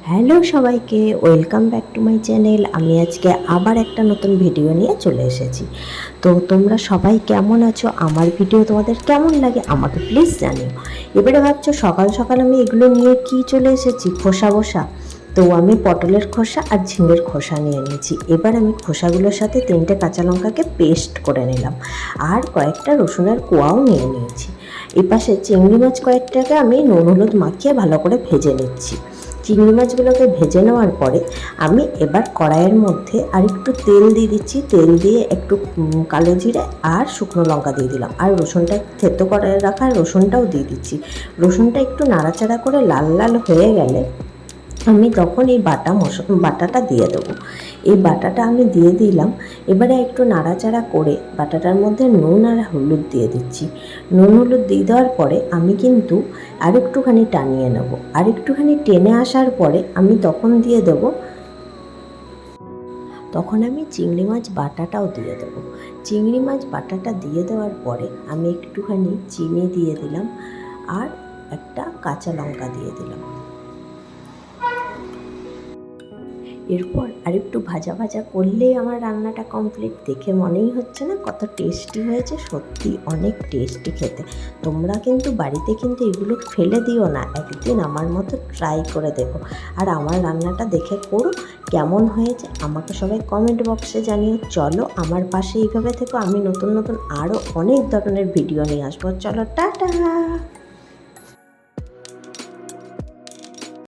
Hello সবাইকে, welcome back to my channel. আমি আজকে আবার একটা নতুন ভিডিও নিয়ে চলে এসেছি। তো তোমরা সবাই কেমন আছো? আমার ভিডিও তোমাদের কেমন লাগে আমাকে প্লিজ জানিও। এবারে ভাবছো সকাল সকাল আমি এগুলো নিয়ে কি চলে এসেছি, খোসা বসা। তো আমি পটলের খোসা আর ঝিঙের খোসা নিয়ে নিয়েছি। এবার আমি খোসাগুলোর সাথে 3টে কাঁচা লঙ্কাকে পেস্ট করে নিলাম, আর কয়েকটা রসুনের কোয়াও নিয়ে নিয়েছি। এপাশে চিংড়ি মাছ কয়েকটাকে আমি নুন হলুদ মাখিয়ে ভালো করে ভেজে নিচ্ছি। চিংড়ি মাছগুলোকে ভেজে নেওয়ার পরে আমি এবার কড়াইয়ের মধ্যে আরেকটু তেল দিয়ে দিচ্ছি। তেল দিয়ে একটু কালো জিরে আর শুকনো লঙ্কা দিয়ে দিলাম, আর রসুনটা থেতো করে রাখা রসুনটাও দিয়ে দিচ্ছি। রসুনটা একটু নাড়াচাড়া করে লাল লাল হয়ে গেলে আমি তখন এই বাটাটা দিয়ে দেবো। এই বাটাটা আমি দিয়ে দিলাম। এবারে একটু নাড়াচাড়া করে বাটাটার মধ্যে নুন আর হলুদ দিয়ে দিচ্ছি। নুন হলুদ দিয়ে দেওয়ার পরে আমি কিন্তু আরেকটুখানি টানিয়ে নেব। আরেকটুখানি টেনে আসার পরে আমি তখন দিয়ে দেবো, তখন আমি চিংড়ি মাছ বাটাটাও দিয়ে দেবো। চিংড়ি মাছ বাটাটা দিয়ে দেওয়ার পরে আমি একটুখানি চিনি দিয়ে দিলাম, আর একটা কাঁচা লঙ্কা দিয়ে দিলাম। এরপর আরেকটু ভাজা ভাজা করলেই আমার রান্নাটা কমপ্লিট। দেখে মনেই হচ্ছে না কত টেস্টি হয়েছে, সত্যি অনেক টেস্টি খেতে। তোমরা কিন্তু বাড়িতে কিন্তু এগুলো ফেলে দিও না, একদিন আমার মতো ট্রাই করে দেখো। আর আমার রান্নাটা দেখে করো, কেমন হয়েছে আমাকে সবাই কমেন্ট বক্সে জানিও। চলো আমার পাশে এইভাবে থেকো, আমি নতুন নতুন আরও অনেক ধরনের ভিডিও নিয়ে আসবো। চলো টাটা।